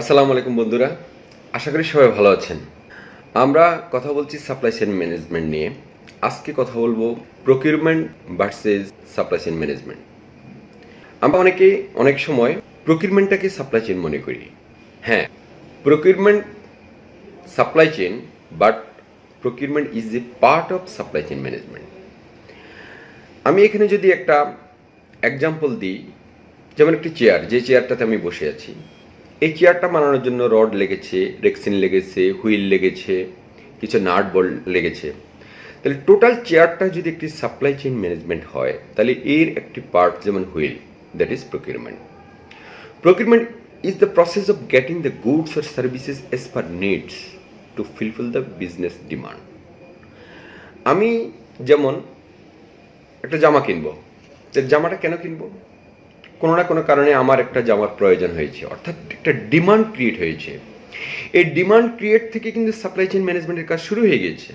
আসসালামু আলাইকুম বন্ধুরা, আশা করি সবাই ভালো আছেন। আমরা কথা বলছি সাপ্লাই চেইন ম্যানেজমেন্ট নিয়ে। আজকে কথা বলবো procurement versus supply chain management. আমরা অনেকেই অনেক সময় প্রকিউরমেন্টটাকে সাপ্লাই চেইন মনে করি। হ্যাঁ, procurement supply chain, but procurement is a part of supply chain management. আমি এখানে যদি একটা এক্সাম্পল দিই, যেমন একটি চেয়ার, যে চেয়ারটাতে আমি বসে আছি, এই চেয়ারটা বানানোর জন্য রড লেগেছে, রেক্সিন লেগেছে, হুইল লেগেছে, কিছু নাট বোল্ট লেগেছে। তাহলে টোটাল চেয়ারটা যদি একটি সাপ্লাই চেইন ম্যানেজমেন্ট হয়, তাহলে এর একটি পার্ট যেমন wheel, that is procurement. Procurement is the process of getting the goods or services as per needs to fulfil the business demand. আমি যেমন একটা জামা কিনবো, জামাটা কেন কিনবো? কোনো না কোনো কারণে আমার একটা জামার প্রয়োজন হয়েছে, অর্থাৎ একটা ডিমান্ড ক্রিয়েট হয়েছে। এই ডিমান্ড ক্রিয়েট থেকে কিন্তু সাপ্লাই চেইন ম্যানেজমেন্টের কাজ শুরু হয়ে গিয়েছে।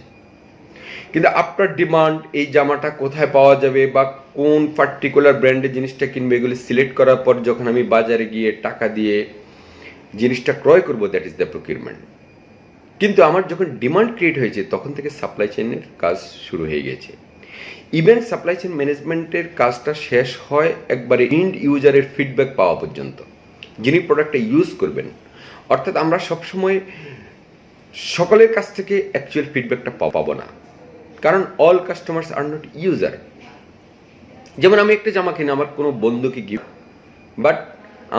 কিন্তু আপনার ডিমান্ড, এই জামাটা কোথায় পাওয়া যাবে বা কোন পার্টিকুলার ব্র্যান্ডের জিনিসটা কিনবে, এগুলি সিলেক্ট করার পর যখন আমি বাজারে গিয়ে টাকা দিয়ে জিনিসটা ক্রয় করবো, দ্যাট ইজ দ্য প্রকিউরমেন্ট। কিন্তু আমার যখন ডিমান্ড ক্রিয়েট হয়েছে, তখন থেকে সাপ্লাই চেইনের কাজ শুরু হয়ে গেছে। ইভেন সাপ্লাই চেইন ম্যানেজমেন্টের কাজটা শেষ হয় একবারে এন্ড ইউজারের ফিডব্যাক পাওয়া পর্যন্ত, যিনি প্রোডাক্টটা ইউজ করবেন। অর্থাৎ আমরা সবসময় সকলের কাছ থেকে অ্যাকচুয়াল ফিডব্যাকটা পাবো না, কারণ all customers are not user. যেমন আমি একটা জামা কিনে আমার কোনো বন্ধুকে গিফট, বাট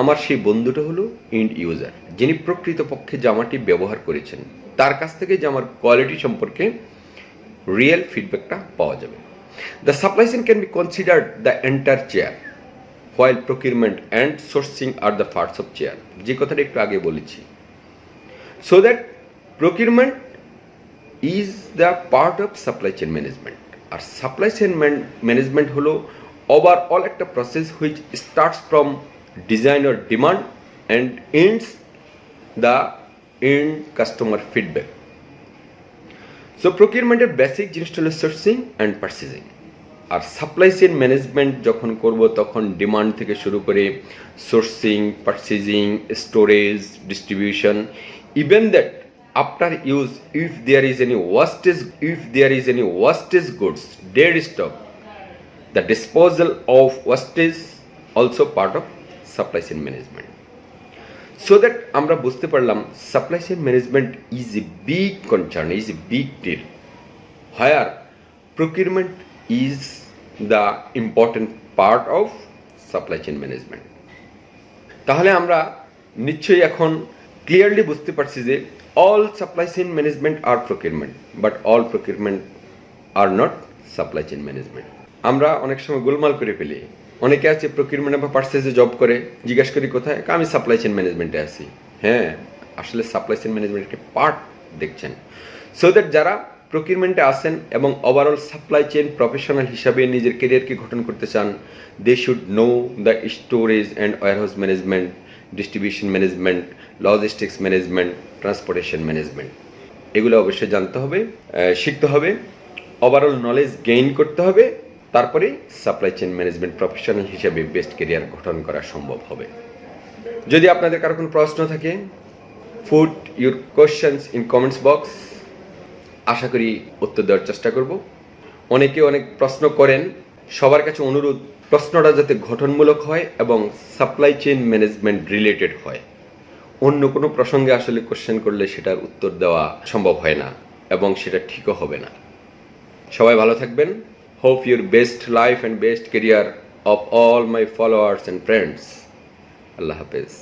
আমার সেই বন্ধুটা হলো এন্ড ইউজার, যিনি প্রকৃতপক্ষে জামাটি ব্যবহার করেছেন। তার কাছ থেকে জামার কোয়ালিটি সম্পর্কে রিয়েল ফিডব্যাকটা পাওয়া যাবে। The supply chain can be considered the entire chair, while procurement and sourcing are the parts of chair. যে কথাটা একটু আগে বলেছি। So that procurement is the part of supply chain management. আর supply chain management হলো overall একটা process which starts from design or demand and ends the end customer feedback. So প্রকিউরমেন্টের basic জিনিসটা হলো সোর্সিং অ্যান্ড পারচেজিং। আর supply chain management যখন করব, তখন ডিমান্ড থেকে শুরু করে sourcing, purchasing, storage, distribution, even that after use, if there is any wastage goods, dead stock, the disposal of wastage also part of supply chain management. So that আমরা বুঝতে পারলাম supply chain management is a big concern, is a big deal, where procurement is the important part of supply chain management. তাহলে আমরা নিশ্চয়ই এখন clearly বুঝতে পারছি যে all supply chain management are procurement, but all procurement are not supply chain management. আমরা অনেক সময় গোলমাল করে ফেলি। অনেকে আছে প্রকিউরমেন্ট বা পারচেজে জব করে, জিজ্ঞাসা করি কোথায়, আমি সাপ্লাই চেইন ম্যানেজমেন্টে আছি। হ্যাঁ, আসলে সাপ্লাই চেইন ম্যানেজমেন্টের একটা পার্ট দেখছেন। সো দ্যাট যারা প্রকিউরমেন্টে আসেন এবং ওভারঅল সাপ্লাই চেইন প্রফেশনাল হিসাবে নিজের ক্যারিয়ারকে গঠন করতে চান, they should know the storage and warehouse management, distribution management, logistics management, transportation management. এগুলো অবশ্যই জানতে হবে, শিখতে হবে, ওভারঅল নলেজ গেইন করতে হবে। তারপরে সাপ্লাই চেইন ম্যানেজমেন্ট প্রফেশনাল হিসেবে বেস্ট ক্যারিয়ার গঠন করা সম্ভব হবে। যদি আপনাদের কারো কোনো প্রশ্ন থাকে, put your questions in comments box. আশা করি উত্তর দেওয়ার চেষ্টা করব। অনেকে অনেক প্রশ্ন করেন, সবার কাছে অনুরোধ, প্রশ্নটা যাতে গঠনমূলক হয় এবং সাপ্লাই চেইন ম্যানেজমেন্ট রিলেটেড হয়। অন্য কোনো প্রসঙ্গে আসলে কোশ্চেন করলে সেটার উত্তর দেওয়া সম্ভব হয় না এবং সেটা ঠিকও হবে না। সবাই ভালো থাকবেন। Hope your best life and best career of all my followers and friends. Allah Hafiz.